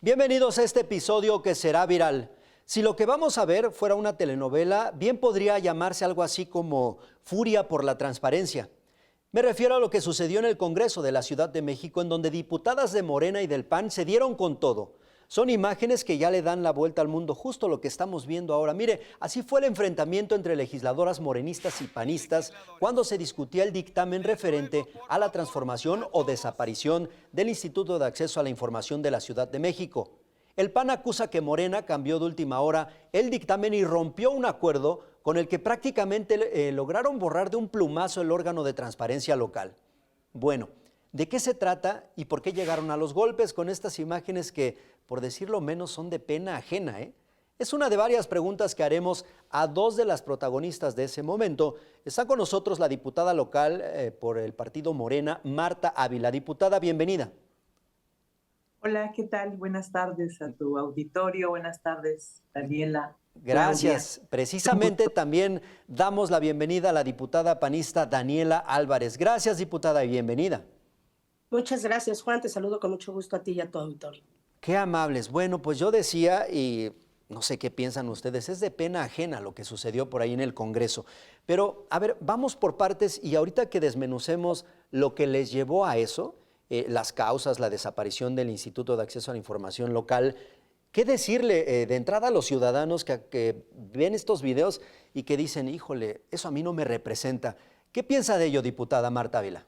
Bienvenidos a este episodio que será viral. Si lo que vamos a ver fuera una telenovela, bien podría llamarse algo así como Furia por la Transparencia. Me refiero a lo que sucedió en el Congreso de la Ciudad de México, en donde diputadas de Morena y del PAN se dieron con todo. Son imágenes que ya le dan la vuelta al mundo, justo lo que estamos viendo ahora. Mire, así fue el enfrentamiento entre legisladoras morenistas y panistas cuando se discutía el dictamen referente a la transformación o desaparición del Instituto de Acceso a la Información de la Ciudad de México. El PAN acusa que Morena cambió de última hora el dictamen y rompió un acuerdo con el que prácticamente lograron borrar de un plumazo el órgano de transparencia local. Bueno, ¿de qué se trata y por qué llegaron a los golpes con estas imágenes que, por decirlo menos, son de pena ajena? Es una de varias preguntas que haremos a dos de las protagonistas de ese momento. Está con nosotros la diputada local por el partido Morena, Marta Ávila. Diputada, bienvenida. Hola, ¿qué tal? Buenas tardes a tu auditorio. Buenas tardes, Daniela. Gracias. Precisamente también damos la bienvenida a la diputada panista Daniela Álvarez. Gracias, diputada, y bienvenida. Muchas gracias, Juan. Te saludo con mucho gusto a ti y a tu auditorio. Qué amables. Bueno, pues yo decía, y no sé qué piensan ustedes, es de pena ajena lo que sucedió por ahí en el Congreso. Pero, a ver, vamos por partes y ahorita que desmenucemos lo que les llevó a eso, las causas, la desaparición del Instituto de Acceso a la Información Local, ¿qué decirle de entrada a los ciudadanos que ven estos videos y que dicen, híjole, eso a mí no me representa? ¿Qué piensa de ello, diputada Marta Ávila?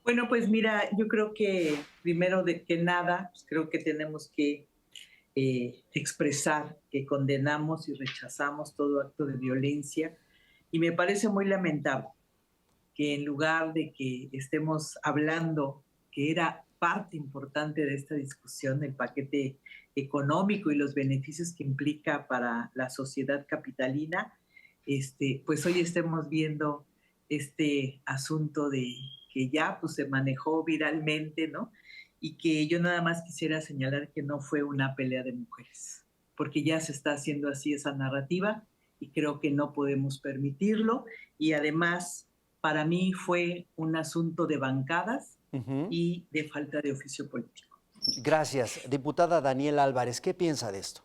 Bueno, pues mira, yo creo que primero de que nada, pues creo que tenemos que expresar que condenamos y rechazamos todo acto de violencia y me parece muy lamentable que en lugar de que estemos hablando, que era parte importante de esta discusión, el paquete económico y los beneficios que implica para la sociedad capitalina, pues hoy estemos viendo este asunto de que ya pues, se manejó viralmente, ¿no? Y que yo nada más quisiera señalar que no fue una pelea de mujeres, porque ya se está haciendo así esa narrativa y creo que no podemos permitirlo. Y además, para mí fue un asunto de bancadas y de falta de oficio político. Gracias. Diputada Daniela Álvarez, ¿qué piensa de esto?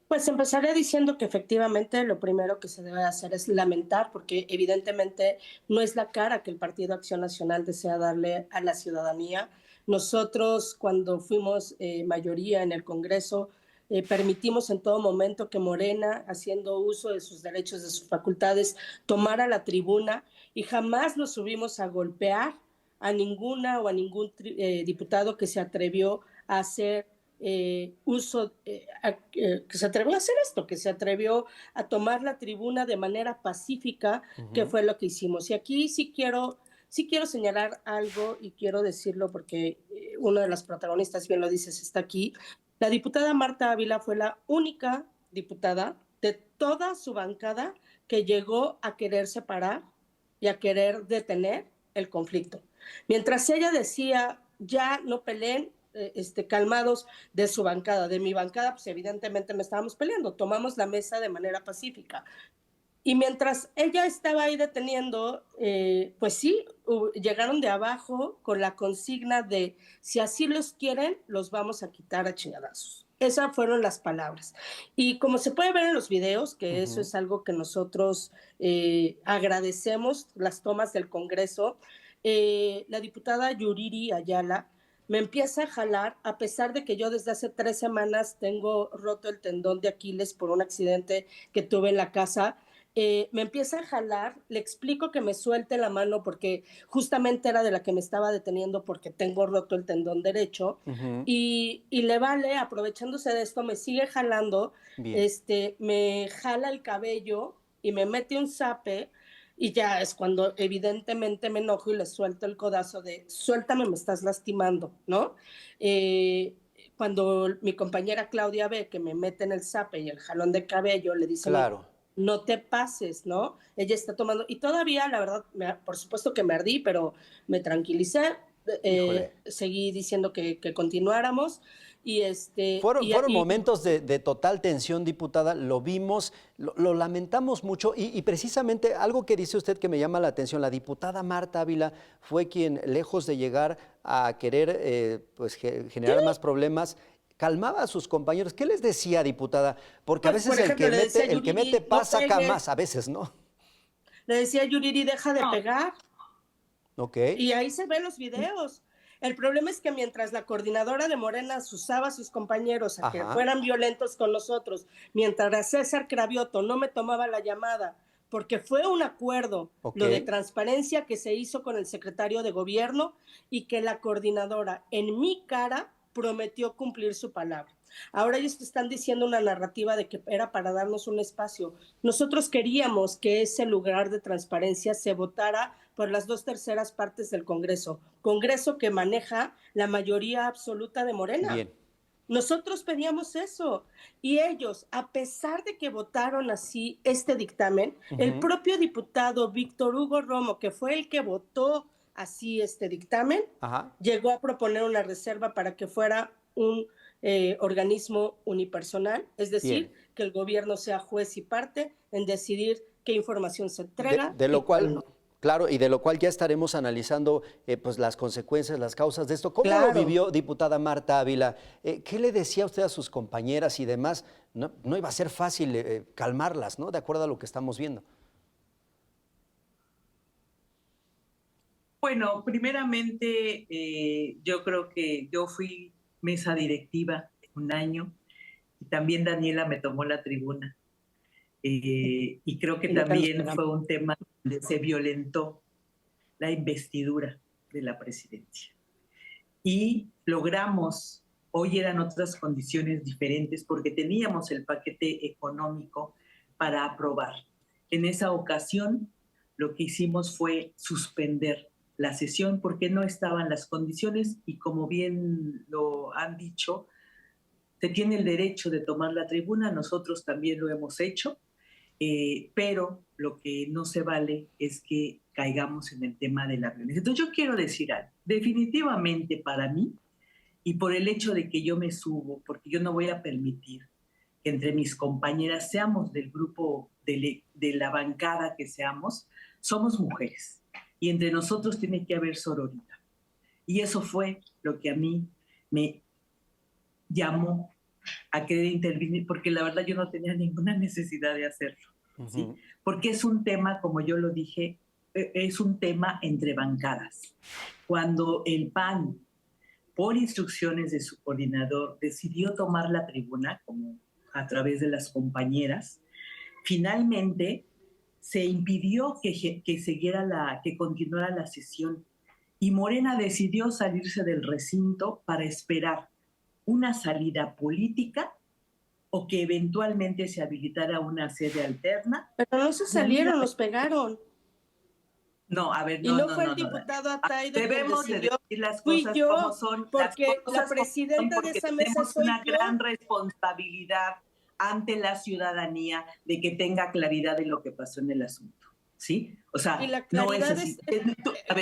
Pues empezaré diciendo que efectivamente lo primero que se debe hacer es lamentar, porque evidentemente no es la cara que el Partido Acción Nacional desea darle a la ciudadanía. Nosotros, cuando fuimos mayoría en el Congreso, permitimos en todo momento que Morena, haciendo uso de sus derechos, de sus facultades, tomara la tribuna y jamás nos subimos a golpear a ninguna o a ningún diputado que se atrevió a hacer que se atrevió a hacer esto, que se atrevió a tomar la tribuna de manera pacífica, que fue lo que hicimos. Y aquí sí quiero señalar algo y quiero decirlo porque una de las protagonistas, bien lo dices, está aquí. La diputada Marta Ávila fue la única diputada de toda su bancada que llegó a querer separar y a querer detener el conflicto. Mientras ella decía, ya no peleen, calmados de su bancada, de mi bancada, pues evidentemente me estábamos peleando, tomamos la mesa de manera pacífica. Y mientras ella estaba ahí deteniendo, pues sí, llegaron de abajo con la consigna de si así los quieren, los vamos a quitar a chingadazos. Esas fueron las palabras. Y como se puede ver en los videos, que eso es algo que nosotros agradecemos, las tomas del Congreso, la diputada Yuriri Ayala me empieza a jalar, a pesar de que yo desde hace 3 semanas tengo roto el tendón de Aquiles por un accidente que tuve en la casa. Me empieza a jalar, le explico que me suelte la mano porque justamente era de la que me estaba deteniendo porque tengo roto el tendón derecho y le vale, aprovechándose de esto, me sigue jalando, me jala el cabello y me mete un zape y ya es cuando evidentemente me enojo y le suelto el codazo de suéltame, me estás lastimando, ¿no? Cuando mi compañera Claudia ve que me mete en el zape y el jalón de cabello, le dice, Claro. no te pases, ¿no? Ella está tomando, y todavía, la verdad, por supuesto que me ardí, pero me tranquilicé, seguí diciendo que continuáramos, Fueron momentos de total tensión, diputada, lo vimos, lo lamentamos mucho y precisamente algo que dice usted que me llama la atención, la diputada Marta Ávila fue quien, lejos de llegar a querer pues, generar más problemas, calmaba a sus compañeros. ¿Qué les decía, diputada? Porque a Pues, veces por ejemplo, el que mete no paz saca pegues. más, a veces, ¿no? Le decía a Yuriri, deja de No. pegar. Ok. Y ahí se ven los videos. El problema es que mientras la coordinadora de Morena usaba a sus compañeros a que Ajá. fueran violentos con nosotros, mientras César Cravioto no me tomaba la llamada, porque fue un acuerdo, Ok. lo de transparencia que se hizo con el secretario de gobierno y que la coordinadora en mi cara prometió cumplir su palabra. Ahora ellos están diciendo una narrativa de que era para darnos un espacio. Nosotros queríamos que ese lugar de transparencia se votara por las 2/3 partes del Congreso que maneja la mayoría absoluta de Morena. Bien. Nosotros pedíamos eso y ellos, a pesar de que votaron así este dictamen, el propio diputado Víctor Hugo Romo, que fue el que votó así este dictamen, Ajá. llegó a proponer una reserva para que fuera un organismo unipersonal, es decir, Bien. que el gobierno sea juez y parte en decidir qué información se entrega De y lo cuál cual, no. claro, y de lo cual ya estaremos analizando pues las consecuencias, las causas de esto. ¿Cómo lo Claro. vivió, diputada Marta Ávila? ¿Qué le decía usted a sus compañeras y demás? No iba a ser fácil calmarlas, ¿no? De acuerdo a lo que estamos viendo. Bueno, primeramente yo creo que yo fui mesa directiva un año y también Daniela me tomó la tribuna. Y creo que también fue un tema donde se violentó la investidura de la presidencia. Y logramos, hoy eran otras condiciones diferentes porque teníamos el paquete económico para aprobar. En esa ocasión, lo que hicimos fue suspender la sesión porque no estaban las condiciones y como bien lo han dicho, se tiene el derecho de tomar la tribuna, nosotros también lo hemos hecho, pero lo que no se vale es que caigamos en el tema de la violencia. Entonces yo quiero decir algo, definitivamente para mí, y por el hecho de que yo me subo, porque yo no voy a permitir que entre mis compañeras seamos del grupo de la bancada que seamos, somos mujeres y entre nosotros tiene que haber sororidad. Y eso fue lo que a mí me llamó a querer intervenir, porque la verdad yo no tenía ninguna necesidad de hacerlo, ¿sí? Porque es un tema, como yo lo dije, es un tema entre bancadas. Cuando el PAN, por instrucciones de su coordinador, decidió tomar la tribuna, como a través de las compañeras, finalmente se impidió que continuara la sesión y Morena decidió salirse del recinto para esperar una salida política o que eventualmente se habilitara una sede alterna. Pero no se salieron, nos pegaron. No, a ver, y no fue el diputado Ataido quien debemos decidió. de decir las Fui cosas yo, como son, porque las cosas la presidenta como son, de esa porque mesa tenemos soy una yo. gran responsabilidad ante la ciudadanía de que tenga claridad de lo que pasó en el asunto, ¿sí? O sea, Y la no es claridad así. a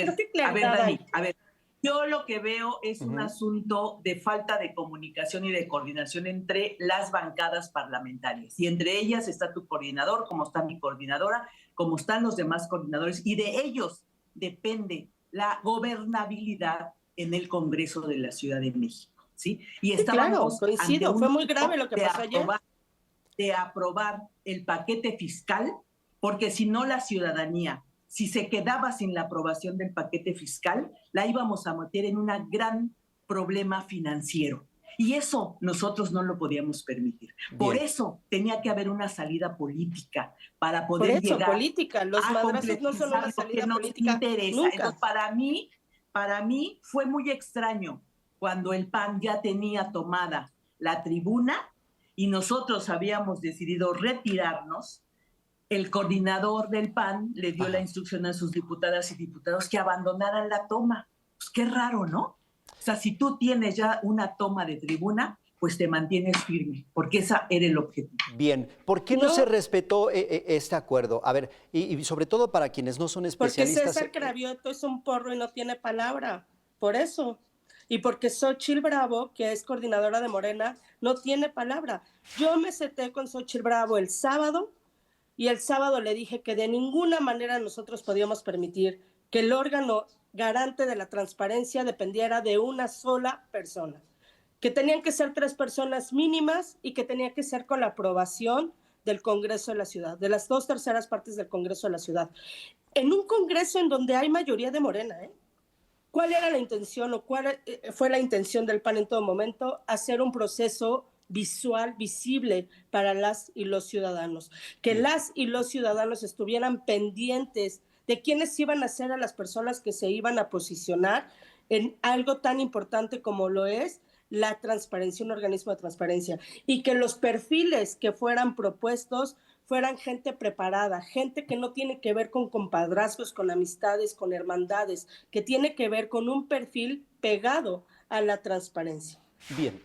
ver, Dani, a ver, yo lo que veo es un Ujú. asunto de falta de comunicación y de coordinación entre las bancadas parlamentarias. Y entre ellas está tu coordinador, como está mi coordinadora, como están los demás coordinadores, y de ellos depende la gobernabilidad en el Congreso de la Ciudad de México, ¿sí? Y Sí, claro, estábamos coincido, ante fue muy grave lo que de pasó ayer. de aprobar el paquete fiscal, porque si no la ciudadanía, si se quedaba sin la aprobación del paquete fiscal, la íbamos a meter en un gran problema financiero. Y eso nosotros no lo podíamos permitir. Por Bien. eso tenía que haber una salida política para Por poder eso, llegar política. Los a madrazos no son una concretizar lo que salida nos política interesa. nunca. Entonces, para mí fue muy extraño cuando el PAN ya tenía tomada la tribuna y nosotros habíamos decidido retirarnos. El coordinador del PAN le dio la instrucción a sus diputadas y diputados que abandonaran la toma. Pues qué raro, ¿no? O sea, si tú tienes ya una toma de tribuna, pues te mantienes firme, porque ese era el objetivo. Bien, ¿por qué no se respetó este acuerdo? A ver, y sobre todo para quienes no son Porque especialistas. César Cravioto es un porro y no tiene palabra, por eso. y porque Xóchitl Bravo, que es coordinadora de Morena, no tiene palabra. Yo me senté con Xóchitl Bravo el sábado y el sábado le dije que de ninguna manera nosotros podíamos permitir que el órgano garante de la transparencia dependiera de una sola persona, que tenían que ser 3 personas mínimas y que tenía que ser con la aprobación del Congreso de la ciudad, de las 2/3 partes del Congreso de la ciudad. En un Congreso en donde hay mayoría de Morena, ¿Cuál era la intención o cuál fue la intención del PAN en todo momento? Hacer un proceso visual, visible para las y los ciudadanos. Que las y los ciudadanos estuvieran pendientes de quiénes iban a ser a las personas que se iban a posicionar en algo tan importante como lo es la transparencia, un organismo de transparencia. Y que los perfiles que fueran propuestos fueran gente preparada, gente que no tiene que ver con compadrazgos, con amistades, con hermandades, que tiene que ver con un perfil pegado a la transparencia. Bien.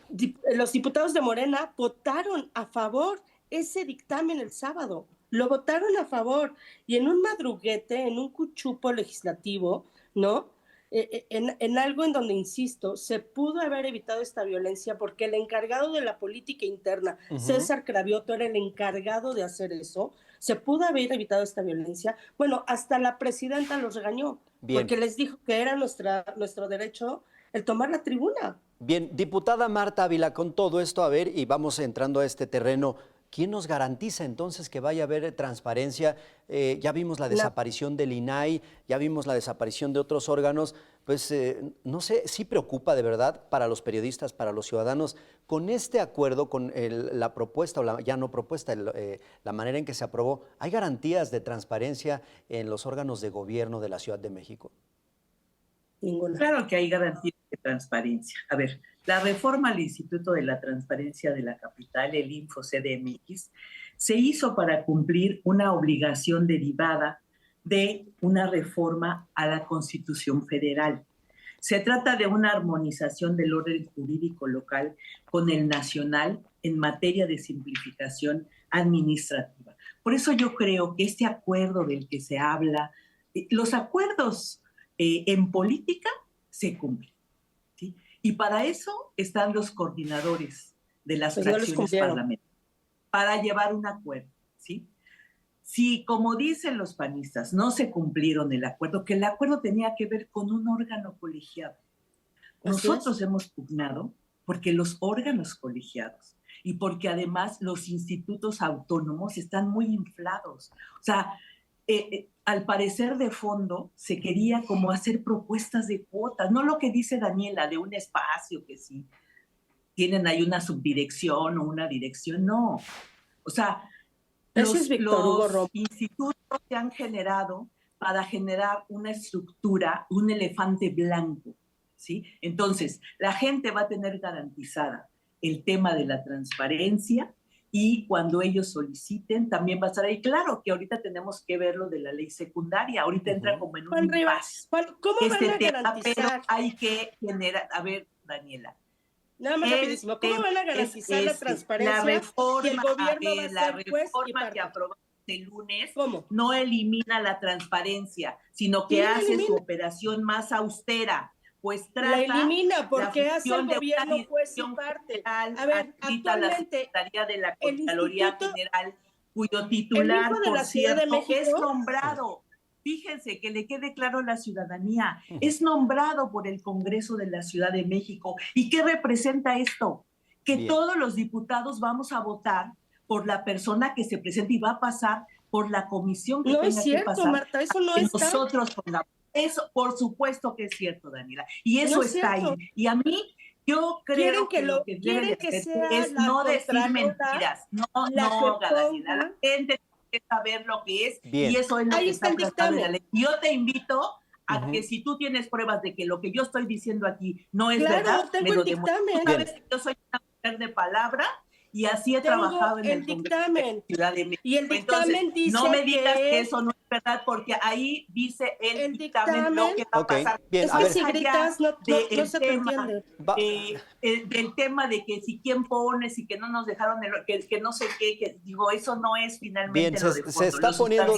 Los diputados de Morena votaron a favor ese dictamen el sábado, lo votaron a favor, y en un madruguete, en un cuchupo legislativo, ¿no? En algo en donde, insisto, se pudo haber evitado esta violencia porque el encargado de la política interna, César Cravioto, era el encargado de hacer eso. Se pudo haber evitado esta violencia. Bueno, hasta la presidenta los regañó. Bien. Porque les dijo que era nuestro derecho el tomar la tribuna. Bien, diputada Marta Ávila, con todo esto, a ver, y vamos entrando a este terreno, ¿quién nos garantiza entonces que vaya a haber transparencia? Ya vimos la desaparición del INAI, ya vimos la desaparición de otros órganos, pues no sé, sí preocupa de verdad para los periodistas, para los ciudadanos, con este acuerdo, con la propuesta, o ya no propuesta, la manera en que se aprobó, ¿hay garantías de transparencia en los órganos de gobierno de la Ciudad de México? Ninguna. Claro que hay garantías de transparencia. A ver, la reforma al Instituto de la Transparencia de la Capital, el InfoCDMX, se hizo para cumplir una obligación derivada de una reforma a la Constitución Federal. Se trata de una armonización del orden jurídico local con el nacional en materia de simplificación administrativa. Por eso yo creo que este acuerdo del que se habla, los acuerdos en política se cumplen, ¿sí? Y para eso están los coordinadores de las fracciones parlamentarias, para llevar un acuerdo, ¿sí? Si, como dicen los panistas, no se cumplieron el acuerdo, que el acuerdo tenía que ver con un órgano colegiado. Nosotros hemos pugnado porque los órganos colegiados y porque además los institutos autónomos están muy inflados. O sea, al parecer de fondo se quería como hacer propuestas de cuotas, no lo que dice Daniela de un espacio que sí tienen ahí una subdirección o una dirección, no. O sea, los institutos se han generado para generar una estructura, un elefante blanco, ¿sí? Entonces, la gente va a tener garantizada el tema de la transparencia, y cuando ellos soliciten también va a estar ahí. Claro que ahorita tenemos que ver lo de la ley secundaria, ahorita entra como en un impasse. ¿Cómo van a garantizar? Pero hay que generar, a ver, Daniela. Nada más rapidísimo, ¿cómo van a garantizar la transparencia? La reforma, que el gobierno va a la ser juez y reforma que aprobamos el lunes no elimina la transparencia, sino que hace su operación más austera. Pues trata, la elimina porque hace el gobierno juez y parte. A ver, actualmente la Secretaría de la Contraloría General, cuyo titular, por cierto, es nombrado. Fíjense, que le quede claro a la ciudadanía, es nombrado por el Congreso de la Ciudad de México. ¿Y qué representa esto? Que todos los diputados vamos a votar por la persona que se presente y va a pasar por la comisión que tenga que pasar. Marta, eso no es nosotros pongamos. Eso, por supuesto que es cierto, Daniela. Y eso está ahí. Y a mí, yo creo que lo que debe de hacer es no decir mentiras. No, Daniela. La gente tiene que saber lo que es. Y eso es lo que está tratando de la ley. Yo te invito a que si tú tienes pruebas de que lo que yo estoy diciendo aquí no es verdad, me lo demuestres. Sabes que yo soy una mujer de palabra y así he trabajado en el dictamen. Ciudad de México. Y el dictamen entonces, dice no me digas que eso no es verdad, porque ahí dice el dictamen lo que va a pasar. Bien, es que si gritas no se te entiende. Del tema de que si quién pone, si que no nos dejaron, que no sé qué, que digo, eso no es finalmente bien, lo de fondo. se está poniendo,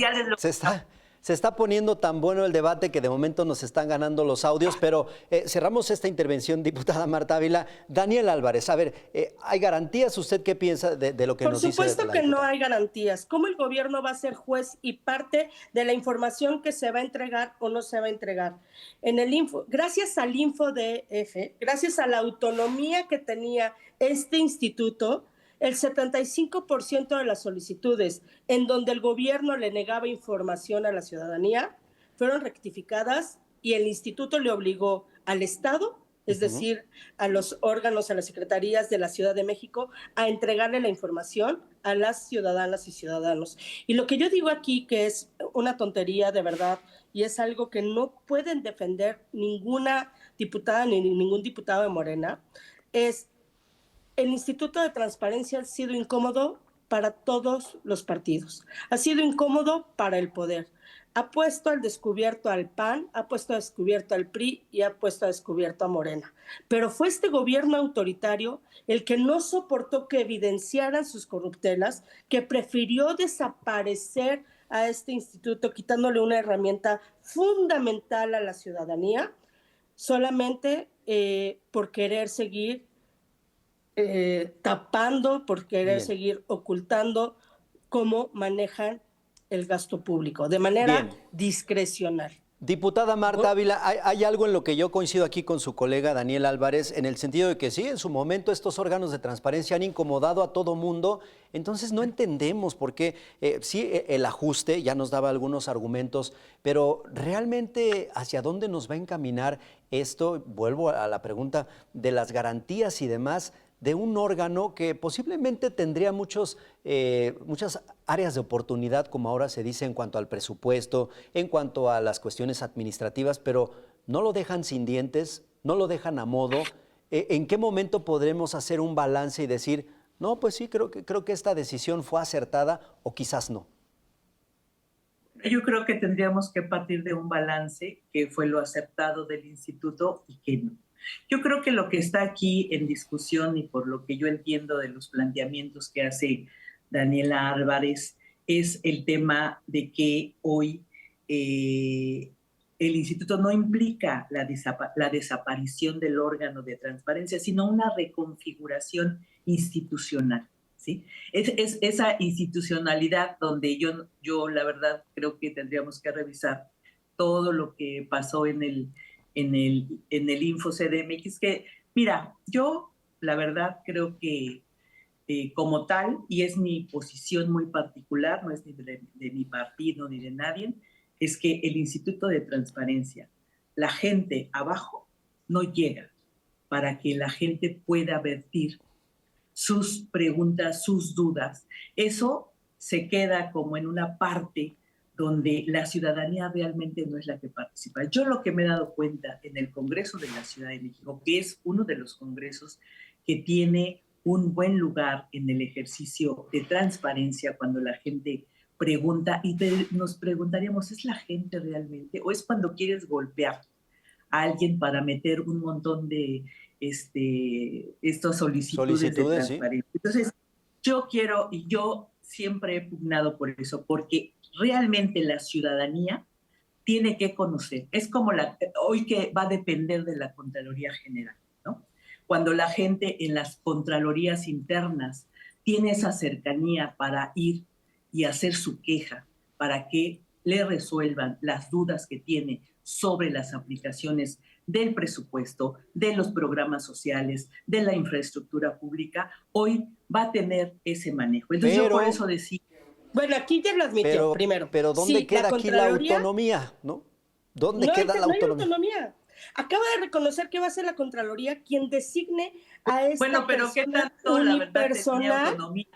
Se está poniendo tan bueno el debate que de momento nos están ganando los audios, pero cerramos esta intervención, diputada Marta Ávila. Daniel Álvarez, a ver, ¿hay garantías? ¿Usted qué piensa de lo que nos dice? Por supuesto que no hay garantías. ¿Cómo el gobierno va a ser juez y parte de la información que se va a entregar o no se va a entregar? Gracias al InfoDF, gracias a la autonomía que tenía este instituto, el 75% de las solicitudes en donde el gobierno le negaba información a la ciudadanía fueron rectificadas y el instituto le obligó al Estado, es decir, a los órganos, a las secretarías de la Ciudad de México, a entregarle la información a las ciudadanas y ciudadanos. Y lo que yo digo aquí, que es una tontería de verdad, y es algo que no pueden defender ninguna diputada ni ningún diputado de Morena, es: el Instituto de Transparencia ha sido incómodo para todos los partidos. Ha sido incómodo para el poder. Ha puesto al descubierto al PAN, ha puesto al descubierto al PRI y ha puesto al descubierto a Morena. Pero fue este gobierno autoritario el que no soportó que evidenciaran sus corruptelas, que prefirió desaparecer a este instituto, quitándole una herramienta fundamental a la ciudadanía, solamente por querer seguir tapando, por querer seguir ocultando cómo manejan el gasto público, de manera discrecional. Diputada Marta Ávila, hay algo en lo que yo coincido aquí con su colega Daniel Álvarez, en el sentido de que sí, en su momento estos órganos de transparencia han incomodado a todo mundo, entonces no entendemos por qué, sí, el ajuste, ya nos daba algunos argumentos, pero realmente ¿hacia dónde nos va a encaminar esto? Vuelvo a la pregunta de las garantías y demás de un órgano que posiblemente tendría muchas áreas de oportunidad, como ahora se dice, en cuanto al presupuesto, en cuanto a las cuestiones administrativas, pero no lo dejan sin dientes, no lo dejan a modo. ¿En qué momento podremos hacer un balance y decir, no, pues sí, creo que esta decisión fue acertada o quizás no? Yo creo que tendríamos que partir de un balance que fue lo aceptado del instituto y que no. Yo creo que lo que está aquí en discusión y por lo que yo entiendo de los planteamientos que hace Daniela Álvarez es el tema de que hoy el instituto no implica la desaparición del órgano de transparencia, sino una reconfiguración institucional. ¿Sí? Es esa institucionalidad donde yo la verdad creo que tendríamos que revisar todo lo que pasó en el Info CDMX, que mira, yo la verdad creo que como tal, y es mi posición muy particular, no es ni de mi partido ni de nadie, es que el Instituto de Transparencia, la gente abajo no llega para que la gente pueda vertir sus preguntas, sus dudas. Eso se queda como en una parte donde la ciudadanía realmente no es la que participa. Yo lo que me he dado cuenta en el Congreso de la Ciudad de México, que es uno de los congresos que tiene un buen lugar en el ejercicio de transparencia cuando la gente pregunta y nos preguntaríamos, ¿es la gente realmente? ¿O es cuando quieres golpear a alguien para meter un montón de estas solicitudes de transparencia? ¿Sí? Entonces, yo siempre he pugnado por eso, porque realmente la ciudadanía tiene que conocer. Es como hoy que va a depender de la Contraloría General, ¿no? Cuando la gente en las Contralorías internas tiene esa cercanía para ir y hacer su queja, para que le resuelvan las dudas que tiene sobre las aplicaciones del presupuesto, de los programas sociales, de la infraestructura pública, hoy va a tener ese manejo. Entonces yo por eso decía... Bueno, aquí ya lo admitió primero. Pero ¿dónde queda aquí la autonomía? ¿no? ¿Dónde queda la autonomía? No hay autonomía. Acaba de reconocer que va a ser la Contraloría quien designe a esta persona. Bueno, pero ¿qué tanto la verdad tiene autonomía?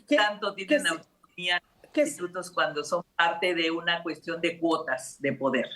¿Qué tanto tienen autonomía los institutos cuando son parte de una cuestión de cuotas de poder?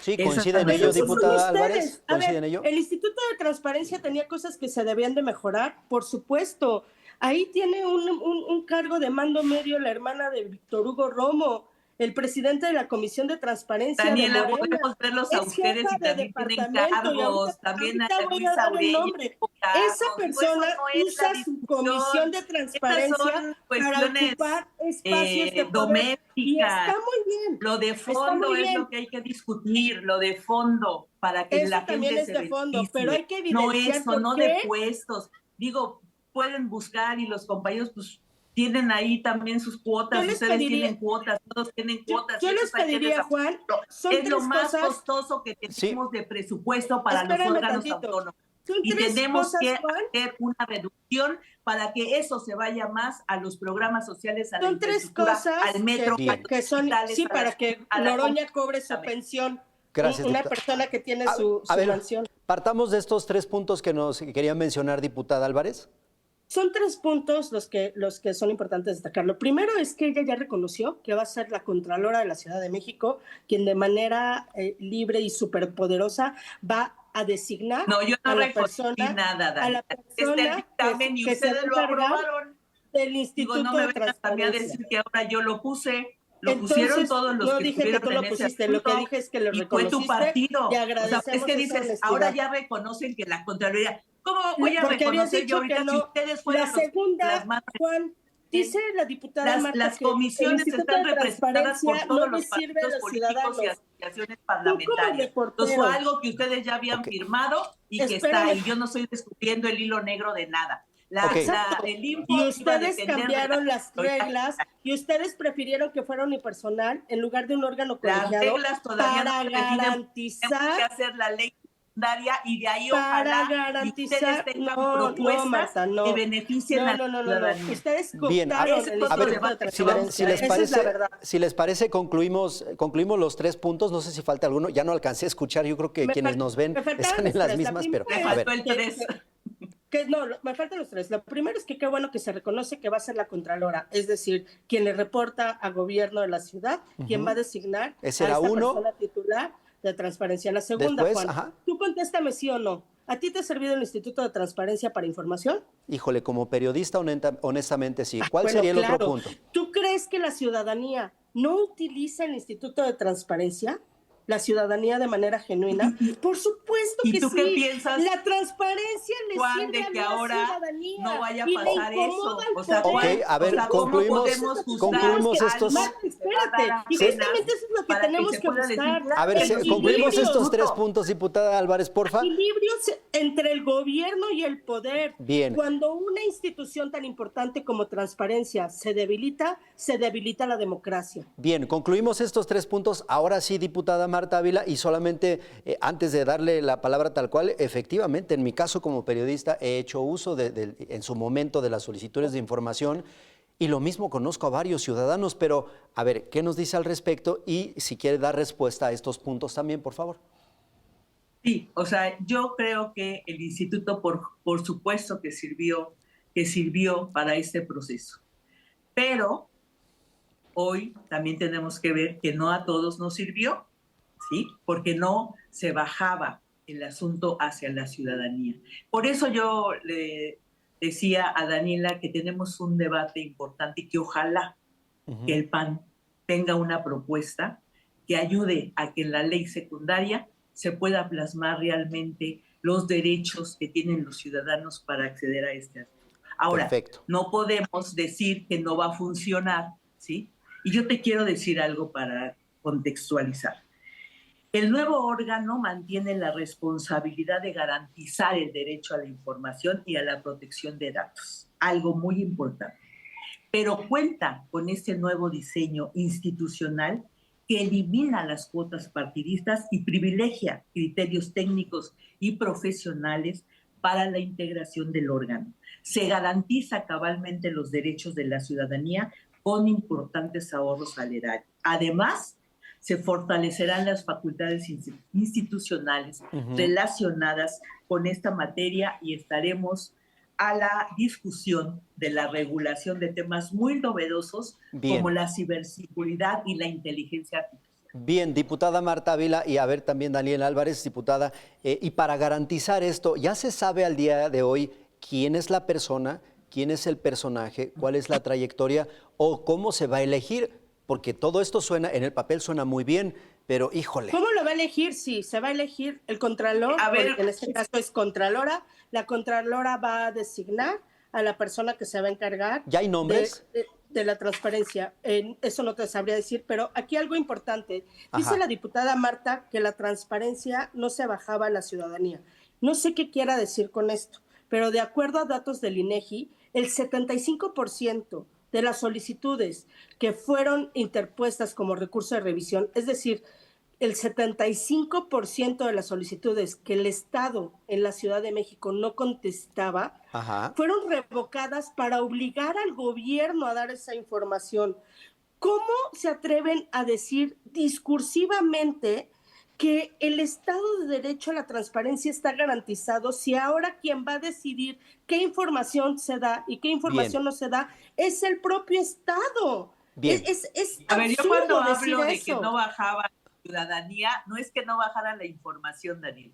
Sí, coinciden ellos, diputada Álvarez. ¿Coinciden ellos? El Instituto de Transparencia tenía cosas que se debían de mejorar, por supuesto. Ahí tiene un cargo de mando medio la hermana de Víctor Hugo Romo. el presidente de la Comisión de Transparencia Daniela, de Morena. podemos verlos a Es ustedes jefa y de también tienen departamento, y cargos, también a voy Luis a dar el Aurelio. nombre. Cargos. Esa Digo, persona eso no es usa la su discusión. comisión de Esas transparencia son para cuestiones ocupar espacios de poder. Y domésticas. está muy bien. Lo de fondo es lo que hay que discutir, lo de fondo, para que Eso la también gente es se de fondo, beneficie. pero hay que No evidenciar eso, por no qué. de puestos. Digo, pueden buscar y los compañeros pues tienen ahí también sus cuotas, ustedes tienen cuotas, todos tienen cuotas. Yo les pediría, Juan, son es tres lo más cosas costoso que tenemos de presupuesto para los Espérame órganos tantito. autónomos. Son Y tres tenemos cosas, que Juan. hacer una reducción para que eso se vaya más a los programas sociales, a la Son tres infraestructura, cosas al metro, a los que son, hospitales, sí, a para las- que a la Noroña cobre su Exactamente. pensión. Gracias, Una diputada. persona que tiene A su ver, mansión. partamos de estos 3 puntos que nos quería mencionar, diputada Álvarez. Son 3 puntos los que son importantes destacar. Lo primero es que ella ya reconoció que va a ser la Contralora de la Ciudad de México quien de manera libre y superpoderosa va a designar No, yo no a la reconocí persona, nada, Dani. a la persona dictamen y que se va ustedes a lo encargar aprobaron. del Digo, Instituto no me de vengan a mí a Transparencia. decir que ahora yo lo puse. Lo pusieron Entonces, todos los no que dije que estuvieron tú lo en ese pusiste, lo que asunto, dije es que lo y fue tu reconociste partido. y O sea, agradecemos es que esa dices, honestidad. ahora ya reconocen que la Contraloría. ¿Cómo voy a Porque habías reconocer yo dicho ahorita que no. si ustedes La fueron segunda, las manos? Juan, dice la diputada Marta Las que el comisiones Instituto están de representadas por Transparencia todos no le los sirve a partidos los políticos y ciudadanos. asociaciones Tú como parlamentarias. Entonces fue reportero, algo que ustedes ya habían firmado y que está espérame. ahí. Yo no estoy descubriendo el hilo negro de nada. Exacto. El info Y iba a ustedes depender de cambiaron la- las reglas y ustedes prefirieron que fuera unipersonal en lugar de un órgano Las colegiado reglas todavía para no se definen. garantizar. Tenemos que hacer la ley secundaria y de ahí Para ojalá garantizar, y ustedes tengan no, propuestas Marta, no. que beneficien a la ciudadanía. Ustedes Bien, cooptaron ese el es a otro ver, Instituto de debate. si, Transparencia. les Esa es la parece, verdad. si les parece, concluimos los 3 puntos. No sé si falta alguno. Ya no alcancé a escuchar. Yo creo que Me quienes fal- nos ven me faltaron están en los las 3. La mismas, pero Me primera a ver. faltó el 3. Me faltan los 3. Lo primero es que qué bueno que se reconoce que va a ser la Contralora, es decir, quien le reporta a gobierno de la ciudad, quien va a designar Ese a era esta uno. persona titular de transparencia. La segunda, Después, Juan, ajá. tú contéstame sí o no. ¿A ti te ha servido el Instituto de Transparencia para información? Híjole, como periodista, honestamente sí. ¿Cuál Bueno, sería el claro. otro punto? ¿Tú crees que la ciudadanía no utiliza el Instituto de Transparencia? ¿La ciudadanía de manera genuina? Por supuesto ¿Y que tú sí. qué piensas, La transparencia le Juan, sirve de a que la ahora ciudadanía no vaya a y pasar le eso? incomoda al O sea, poder. Ok, a ver, o sea, ¿cómo concluimos podemos juzgar estos. algo Marta, que se va a dar espérate. a Y Sí. justamente eso es lo que para tenemos se que pueda decir, buscar. A ver, claro, concluimos equilibrio. estos 3 puntos, diputada Álvarez, porfa. Equilibrios entre el gobierno y el poder. Bien. Cuando una institución tan importante como transparencia se debilita la democracia. Bien, concluimos estos 3 puntos. Ahora sí, diputada Marta Ávila, y solamente antes de darle la palabra tal cual, efectivamente, en mi caso como periodista he hecho uso en su momento de las solicitudes de información y lo mismo conozco a varios ciudadanos, pero a ver, ¿qué nos dice al respecto? Y si quiere dar respuesta a estos puntos también, por favor. Sí, o sea, yo creo que el instituto, por supuesto que sirvió para este proceso. Pero hoy también tenemos que ver que no a todos nos sirvió, ¿sí? Porque no se bajaba el asunto hacia la ciudadanía. Por eso yo le decía a Daniela que tenemos un debate importante y que ojalá que el PAN tenga una propuesta que ayude a que en la ley secundaria se pueda plasmar realmente los derechos que tienen los ciudadanos para acceder a este asunto. Ahora, perfecto. No podemos decir que no va a funcionar, ¿sí? Y yo te quiero decir algo para contextualizar. El nuevo órgano mantiene la responsabilidad de garantizar el derecho a la información y a la protección de datos, algo muy importante. Pero cuenta con este nuevo diseño institucional que elimina las cuotas partidistas y privilegia criterios técnicos y profesionales para la integración del órgano. Se garantiza cabalmente los derechos de la ciudadanía con importantes ahorros salariales. Además, se fortalecerán las facultades institucionales relacionadas con esta materia y estaremos a la discusión de la regulación de temas muy novedosos como la ciberseguridad y la inteligencia artificial. Bien, diputada Marta Ávila y a ver también Daniela Álvarez, diputada, y para garantizar esto, ¿ya se sabe al día de hoy quién es la persona, quién es el personaje, cuál es la trayectoria o cómo se va a elegir? porque todo esto suena, en el papel suena muy bien, pero híjole. ¿Cómo lo va a elegir? Sí, se va a elegir el contralor, A ver, en este caso es contralora. La contralora va a designar a la persona que se va a encargar ¿Ya hay nombres? de la transparencia. Eso no te sabría decir, pero aquí algo importante. Dice Ajá. la diputada Marta que la transparencia no se bajaba a la ciudadanía. No sé qué quiera decir con esto, pero de acuerdo a datos del INEGI, el 75% de las solicitudes que fueron interpuestas como recurso de revisión, es decir, el 75% de las solicitudes que el Estado en la Ciudad de México no contestaba, Ajá. fueron revocadas para obligar al gobierno a dar esa información. ¿Cómo se atreven a decir discursivamente que el Estado de Derecho a la transparencia está garantizado si ahora quien va a decidir qué información se da y qué Bien, información no se da es el propio Estado? bien. Es a ver, yo cuando absurdo decir hablo de que eso. no bajaba la ciudadanía, no es que no bajara la información, Daniel.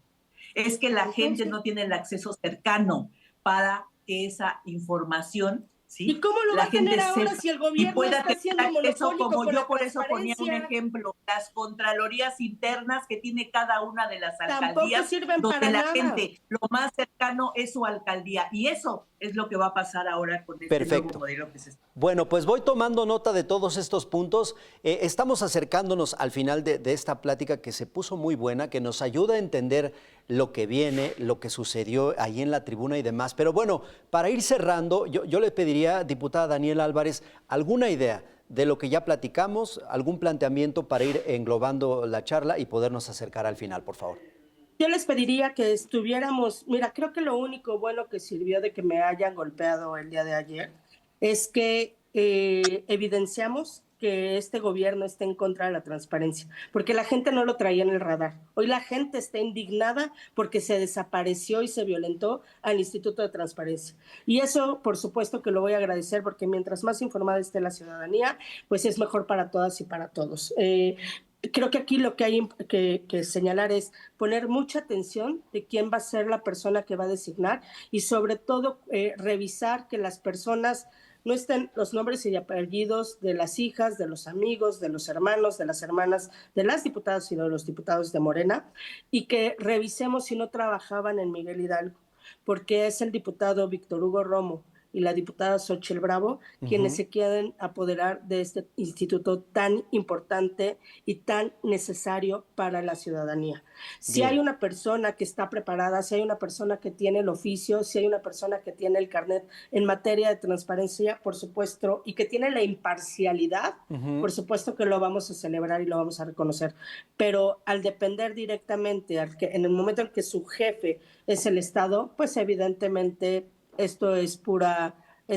Es que la gente Entonces, no tiene el acceso cercano para que esa información, ¿y ¿sí? cómo lo va La a tener gente ahora sepa si el y gobierno pueda está tener siendo acceso, monopólico como con yo la por eso ponía un transparencia? ejemplo, las contralorías internas que tiene cada una de las Tampoco alcaldías, sirven donde para la nada. gente, lo más cercano es su alcaldía. Y eso es lo que va a pasar ahora con este nuevo Perfecto. modelo que se está. Bueno, pues voy tomando nota de todos estos puntos. Estamos acercándonos al final de esta plática que se puso muy buena, que nos ayuda a entender lo que viene, lo que sucedió ahí en la tribuna y demás. Pero bueno, para ir cerrando, yo le pediría, diputada Daniela Álvarez, alguna idea de lo que ya platicamos, algún planteamiento para ir englobando la charla y podernos acercar al final, por favor. Yo les pediría que estuviéramos, mira, creo que lo único bueno que sirvió de que me hayan golpeado el día de ayer es que evidenciamos que este gobierno está en contra de la transparencia, porque la gente no lo traía en el radar. Hoy la gente está indignada porque se desapareció y se violentó al Instituto de Transparencia. Y eso, por supuesto, que lo voy a agradecer porque mientras más informada esté la ciudadanía, pues es mejor para todas y para todos. Creo que aquí lo que hay que señalar es poner mucha atención de quién va a ser la persona que va a designar y sobre todo revisar que las personas no estén los nombres y apellidos de las hijas, de los amigos, de los hermanos, de las hermanas, de las diputadas y de los diputados de Morena, y que revisemos si no trabajaban en Miguel Hidalgo, porque es el diputado Víctor Hugo Romo y la diputada Xochitl Bravo, quienes se quieren apoderar de este instituto tan importante y tan necesario para la ciudadanía. Si hay Bien, una persona que está preparada, si hay una persona que tiene el oficio, si hay una persona que tiene el carnet en materia de transparencia, por supuesto, y que tiene la imparcialidad, por supuesto que lo vamos a celebrar y lo vamos a reconocer. Pero al depender directamente, en el momento en que su jefe es el Estado, pues evidentemente esto es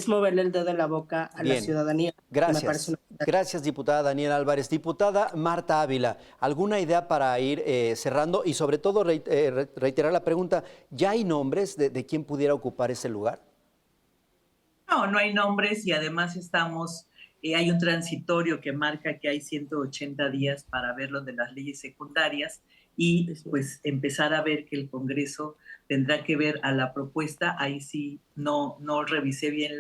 moverle el dedo en la boca a la bien. ciudadanía, que me parece Gracias. una... Gracias, diputada Daniela Álvarez. Diputada Marta Ávila, ¿alguna idea para ir cerrando? Y sobre todo reiterar la pregunta, ¿ya hay nombres de quién pudiera ocupar ese lugar? No, no hay nombres y además hay un transitorio que marca que hay 180 días para ver lo de las leyes secundarias y pues empezar a ver que el Congreso tendrá que ver a la propuesta. Ahí sí no revisé bien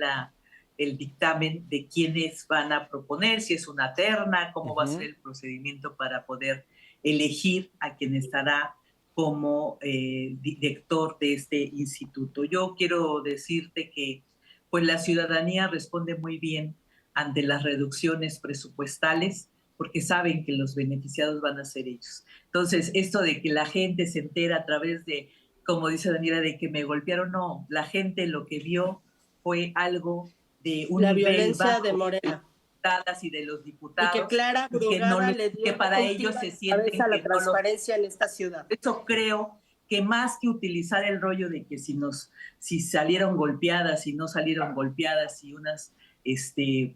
el dictamen de quiénes van a proponer, si es una terna, cómo va a ser el procedimiento para poder elegir a quien estará como director de este instituto. Yo quiero decirte que pues la ciudadanía responde muy bien ante las reducciones presupuestales porque saben que los beneficiados van a ser ellos. Entonces, esto de que la gente se entera a través de, como dice Daniela, de que me golpearon, no, la gente lo que vio fue algo de un La nivel violencia de bajo de Morena. las diputadas y de los Y que diputados Clara y que, no, Brugada le que dio para un ellos tiro se en la cabeza sienten a la que no los... transparencia en esta ciudad. Eso creo que más que utilizar el rollo de que si salieron golpeadas y no salieron golpeadas y unas,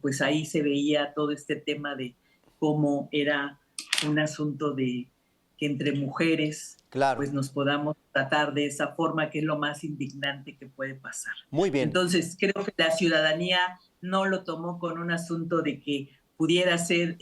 pues ahí se veía todo este tema de cómo era un asunto de que entre mujeres Claro, pues nos podamos tratar de esa forma, que es lo más indignante que puede pasar. muy bien. Entonces, creo que la ciudadanía no lo tomó con un asunto de que pudiera ser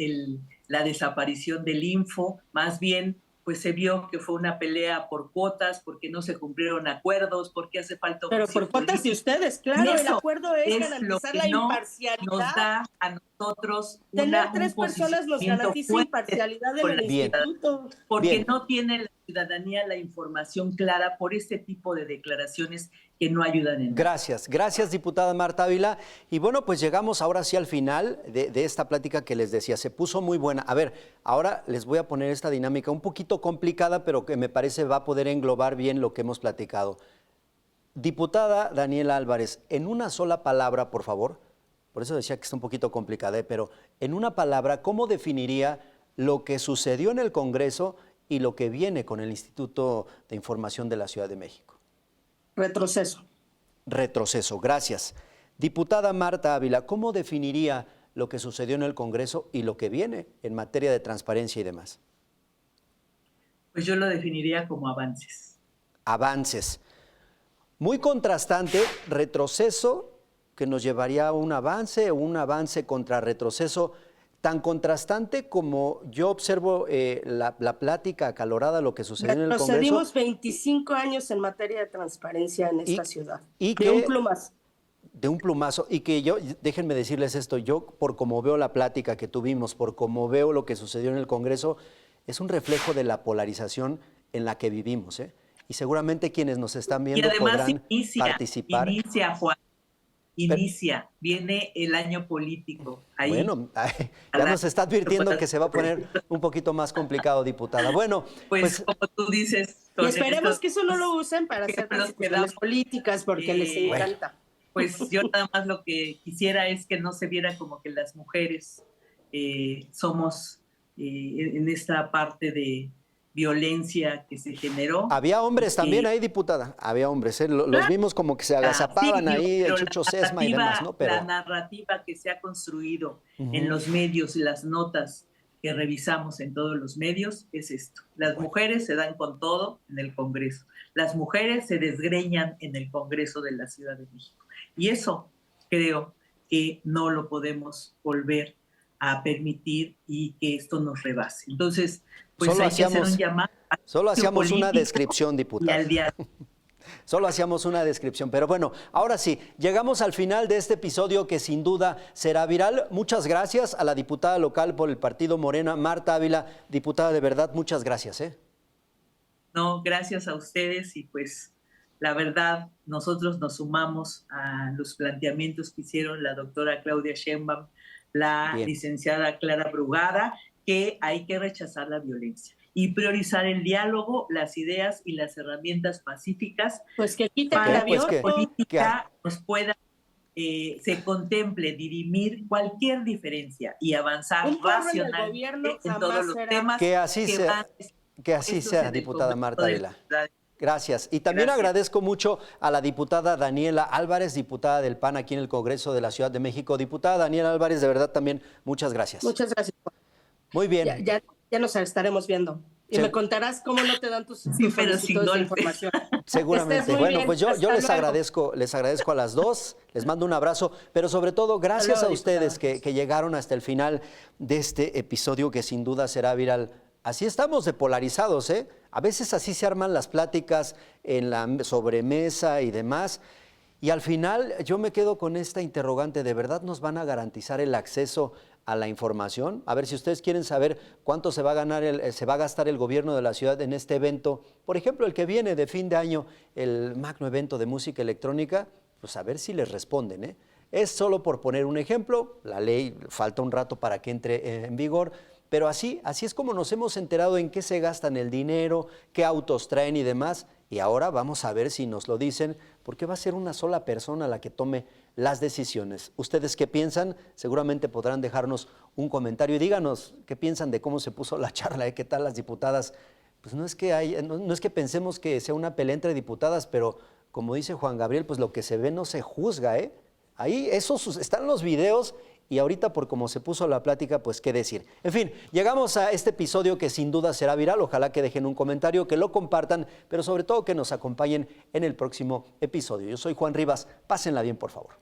la desaparición del info, más bien pues se vio que fue una pelea por cuotas, porque no se cumplieron acuerdos, porque hace falta Pero oficio por cuotas de político. ustedes, Y claro, el eso acuerdo es es lo garantizar que la no nos imparcialidad. da a nosotros Tener un 3 personas nos posicionamiento garantiza fuerte imparcialidad en con el la Bien, instituto. porque bien. no tiene la ciudadanía la información clara por este tipo de declaraciones que no ayudan en nada. Gracias, gracias diputada Marta Ávila. Y bueno, pues llegamos ahora sí al final de esta plática que les decía, se puso muy buena. A ver, ahora les voy a poner esta dinámica un poquito complicada, pero que me parece va a poder englobar bien lo que hemos platicado. Diputada Daniela Álvarez, en una sola palabra, por favor, por eso decía que está un poquito complicada, pero en una palabra, ¿cómo definiría lo que sucedió en el Congreso y lo que viene con el Instituto de Información de la Ciudad de México? Retroceso. Retroceso, gracias. Diputada Marta Ávila, ¿cómo definiría lo que sucedió en el Congreso y lo que viene en materia de transparencia y demás? Pues yo lo definiría como avances. Avances. Muy contrastante, retroceso que nos llevaría a un avance contra retroceso, tan contrastante como yo observo la plática acalorada, lo que sucedió en el Congreso. Retrocedimos 25 años en materia de transparencia en esta ciudad. Y de un plumazo. De un plumazo. Y que yo, déjenme decirles esto, yo por como veo la plática que tuvimos, por como veo lo que sucedió en el Congreso, es un reflejo de la polarización en la que vivimos, ¿eh? Y seguramente quienes nos están viendo y además podrán participar. Inicia, Juan. Inicia, viene el año político. Ahí, bueno, ya nos está advirtiendo que se va a poner un poquito más complicado, diputada. Bueno, pues como tú dices. Y esperemos que eso no lo usen para hacer discusiones políticas, porque les encanta. Pues yo nada más lo que quisiera es que no se viera como que las mujeres somos en esta parte de violencia que se generó. Había hombres también ahí, diputada, había hombres, los vimos como que se agazapaban ahí, el Chucho Sesma y demás, ¿no? Pero la narrativa que se ha construido en los medios y las notas que revisamos en todos los medios es esto. Las mujeres se dan con todo en el Congreso. Las mujeres se desgreñan en el Congreso de la Ciudad de México. Y eso creo que no lo podemos volver a permitir y que esto nos rebase. Entonces, pues hay que hacer un llamado. Solo hacíamos una descripción, diputada. Solo hacíamos una descripción, pero bueno, ahora sí, llegamos al final de este episodio que sin duda será viral. Muchas gracias a la diputada local por el partido Morena, Marta Ávila. Diputada, de verdad, muchas gracias. No, gracias a ustedes y pues la verdad nosotros nos sumamos a los planteamientos que hicieron la doctora Claudia Sheinbaum, la licenciada Clara Brugada, que hay que rechazar la violencia y priorizar el diálogo, las ideas y las herramientas pacíficas pues que quite para que la política nos pueda, se contemple dirimir cualquier diferencia y avanzar racionalmente en todos los temas que así sea, diputada Marta Ávila. Gracias. Y también agradezco mucho a la diputada Daniela Álvarez, diputada del PAN aquí en el Congreso de la Ciudad de México. Diputada Daniela Álvarez, de verdad también muchas gracias. Muchas gracias. Muy bien. Ya nos estaremos viendo. Y me contarás cómo no te dan tus solicitudes de información. Seguramente. Bueno, pues yo les agradezco a las dos, les mando un abrazo, pero sobre todo gracias a ustedes que llegaron hasta el final de este episodio que sin duda será viral. Así estamos de polarizados, ¿eh? A veces así se arman las pláticas en la sobremesa y demás. Y al final yo me quedo con esta interrogante, ¿de verdad nos van a garantizar el acceso a la información? A ver, si ustedes quieren saber cuánto se va a gastar el gobierno de la ciudad en este evento, por ejemplo, el que viene de fin de año, el magno evento de música electrónica, pues a ver si les responden, ¿eh? Es solo por poner un ejemplo, la ley falta un rato para que entre en vigor, pero así es como nos hemos enterado en qué se gastan el dinero, qué autos traen y demás. Y ahora vamos a ver si nos lo dicen, porque va a ser una sola persona la que tome las decisiones. ¿Ustedes qué piensan? Seguramente podrán dejarnos un comentario y díganos qué piensan de cómo se puso la charla, ¿qué tal las diputadas? Pues no es que pensemos que sea una pelea entre diputadas, pero como dice Juan Gabriel, pues lo que se ve no se juzga, ¿eh? Ahí están los videos. Y ahorita, por cómo se puso la plática, pues qué decir. En fin, llegamos a este episodio que sin duda será viral. Ojalá que dejen un comentario, que lo compartan, pero sobre todo que nos acompañen en el próximo episodio. Yo soy Juan Rivas. Pásenla bien, por favor.